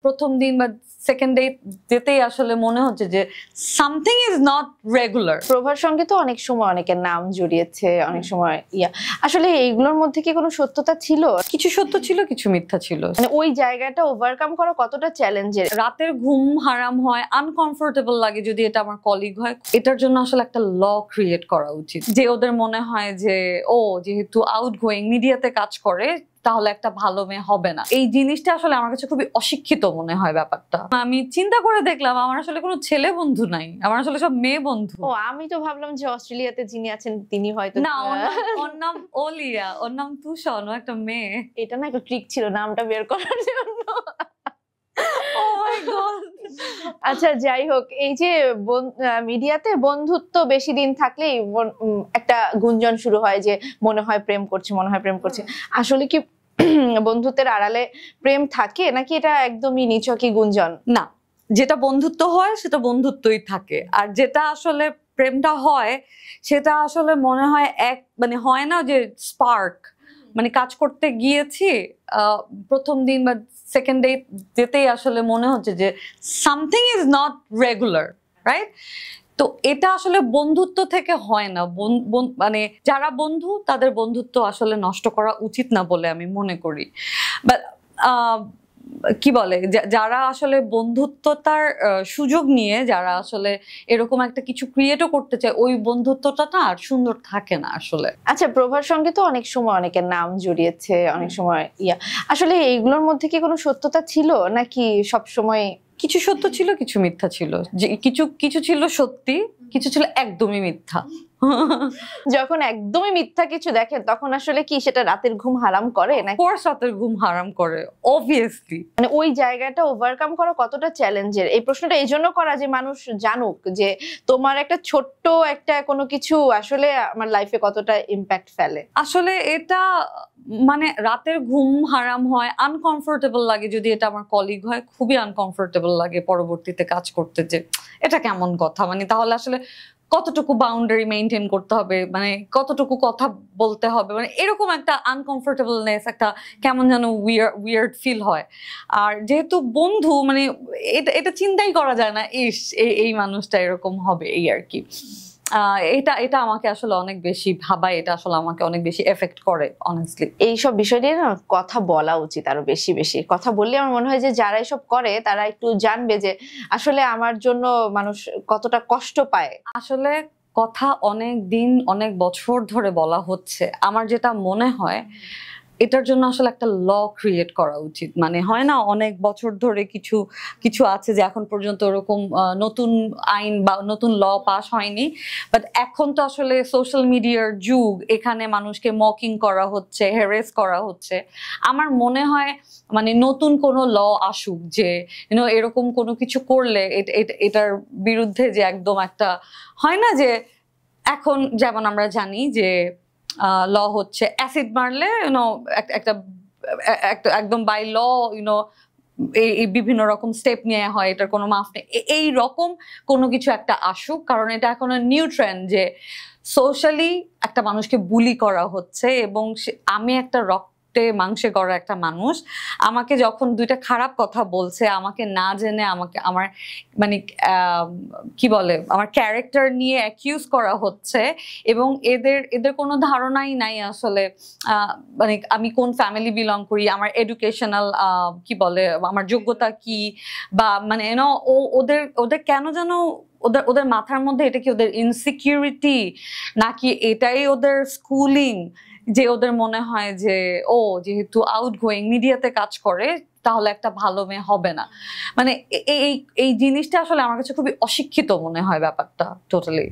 প্রথম দিন বা সেকেন্ড ডে যেতেই আসলে মনে হচ্ছে যে সামথিং ইজ নট রেগুলার। প্রভার সঙ্গে তো অনেক সময় অনেকের নাম জড়িয়েছে, অনেক সময় আসলে এইগুলোর মধ্যে কি কোনো সত্যতা ছিল? কিছু সত্য ছিল, কিছু মিথ্যা ছিল। মানে ওই জায়গাটা ওভারকাম করা কতটা চ্যালেঞ্জের? রাতের ঘুম হারাম হয়, আনকমফোর্টেবল লাগে যদি এটা আমার কলিগ হয়। এটার জন্য আসলে একটা ল ক্রিয়েট করা উচিত, যে ওদের মনে হয় যে ও যেহেতু আউটগোয়িং মিডিয়াতে কাজ করে তাহলে একটা ভালো মেয়ে হবে না। এই জিনিসটা আসলে আমার কাছে খুবই অশিক্ষিত মনে হয় ব্যাপারটা। আমি চিন্তা করে দেখলাম আমার আসলে কোনো ছেলে বন্ধু নাই, আমার আসলে সব মেয়ে বন্ধু। ও, আমি তো ভাবলাম যে অস্ট্রেলিয়াতে যিনি আছেন তিনি হয়তো না, ওর নাম ওলিয়া, ওর নাম তুষন, ও একটা মেয়ে। এটা না একটা ট্রিক ছিল নামটা বের করার জন্য। আচ্ছা, যাই হোক, এই যে মিডিয়াতে বন্ধুত্ব বেশি দিন থাকলেই একটা গুঞ্জন শুরু হয় যে মনে হয় প্রেম করছে, মনে হয় প্রেম করছে। আসলে কি বন্ধুত্বের আড়ালে প্রেম থাকে নাকি এটা একদমই নিছকই গুঞ্জন? না, যেটা বন্ধুত্ব হয় সেটা বন্ধুত্বই থাকে, আর যেটা আসলে প্রেমটা হয় সেটা আসলে মনে হয় মানে হয় না যে স্পার্ক, মানে কাজ করতে গিয়েছি প্রথম দিন বা সেকেন্ড ডে যেতেই আসলে মনে হচ্ছে যে something is not regular, right? তো এটা আসলে বন্ধুত্ব থেকে হয় না। মানে যারা বন্ধু তাদের বন্ধুত্ব আসলে নষ্ট করা উচিত না বলে আমি মনে করি। বাট কি বলে, যারা আসলে বন্ধুত্বতার সুযোগ নিয়ে যারা আসলে এরকম একটা কিছু ক্রিয়েটও করতে চায়, ওই বন্ধুত্বটা না আর সুন্দর থাকে না আসলে। আচ্ছা, প্রভার সঙ্গে তো অনেক সময় অনেকের নাম জড়িয়েছে, অনেক সময় আসলে এইগুলোর মধ্যে কি কোনো সত্যতা ছিল নাকি সব সময়? কিছু সত্য ছিল, কিছু মিথ্যা ছিল। যে কিছু ছিল সত্যি, কিছু ছিল একদমই মিথ্যা। যখন একদমই মিথ্যা কিছু দেখেন তখন আসলে কি সেটা রাতের ঘুম হারাম করে নাকি? কোর্স রাতের ঘুম হারাম করে, অবভিয়াসলি। মানে ওই জায়গাটা ওভারকাম করা কতটা চ্যালেঞ্জের? এই প্রশ্নটা এই জন্য করা যে মানুষ জানুক যে তোমার একটা ছোট্ট একটা কোনো কিছু আসলে আমার লাইফে কতটা ইম্প্যাক্ট ফেলে। আসলে এটা মানে রাতের ঘুম হারাম হয়, আনকমফোর্টেবল লাগে যদি এটা আমার কলিগ হয়, খুবই আনকমফোর্টেবল লাগে পরবর্তীতে কাজ করতে, যে এটা কেমন কথা। মানে তাহলে আসলে কতটুকু বাউন্ডারি মেনটেন করতে হবে, মানে কতটুকু কথা বলতে হবে, মানে এরকম একটা আনকমফোর্টেবলনেস, একটা কেমন যেন উইয়ার্ড ফিল হয়। আর যেহেতু বন্ধু, মানে এটা চিন্তাই করা যায় না এই মানুষটা এরকম হবে, এই আর কি। এটা আমাকে আসলে অনেক বেশি ভাবায়, এটা আসলে আমাকে অনেক বেশি এফেক্ট করে অনেস্টলি। এইসব বিষয় নিয়ে না কথা বলা উচিত, আরো বেশি বেশি কথা বললে আমার মনে হয় যে যারা এসব করে তারা একটু জানবে যে আসলে আমার জন্য মানুষ কতটা কষ্ট পায়। আসলে কথা অনেক দিন অনেক বছর ধরে বলা হচ্ছে, আমার যেটা মনে হয় এটার জন্য আসলে একটা ল ক্রিয়েট করা উচিত। মানে হয় না, অনেক বছর ধরে কিছু আছে যে এখন পর্যন্ত ওরকম নতুন আইন বা নতুন ল পাস হয়নি, বাট এখন তো আসলে সোশ্যাল মিডিয়ার যুগ, এখানে মানুষকে মকিং করা হচ্ছে, হ্যারাস করা হচ্ছে। আমার মনে হয় মানে নতুন কোনো ল আসুক যে এরকম কোনো কিছু করলে এটার বিরুদ্ধে যে একদম একটা হয় না, যে এখন যেমন আমরা জানি যে ল হচ্ছে অ্যাসিড মারলে একটা একদম বাই ল এই বিভিন্ন রকম স্টেপ নেওয়া হয়, এটার কোনো মাফ নেই। এই রকম কোনো কিছু একটা আসুক, কারণ এটা এখন নিউ ট্রেন্ড যে সোশ্যালি একটা মানুষকে বুলি করা হচ্ছে। এবং আমি একটা মাংসে গড়া একটা মানুষ, আমাকে যখন দুইটা খারাপ কথা বলছে, আমাকে না জেনে আমার মানে কি বলে আমার ক্যারেক্টার নিয়ে অ্যাকিউজ করা হচ্ছে, এবং এদের কোনো ধারণাই নাই আসলে মানে আমি কোন ফ্যামিলি বিলং করি, আমার এডুকেশনাল কি বলে আমার যোগ্যতা কি, বা মানে ওদের কেন যেন ওদের মাথার মধ্যে এটা কি ওদের ইনসিকিউরিটি নাকি এটাই ওদের স্কুলিং, যে ওদের মনে হয় যে ও যেহেতু আউটগোয়িং মিডিয়াতে কাজ করে তাহলে একটা ভালো মেয়ে হবে না। মানে এই জিনিসটা আসলে আমার কাছে খুবই অশিক্ষিত মনে হয় ব্যাপারটা টোটালি।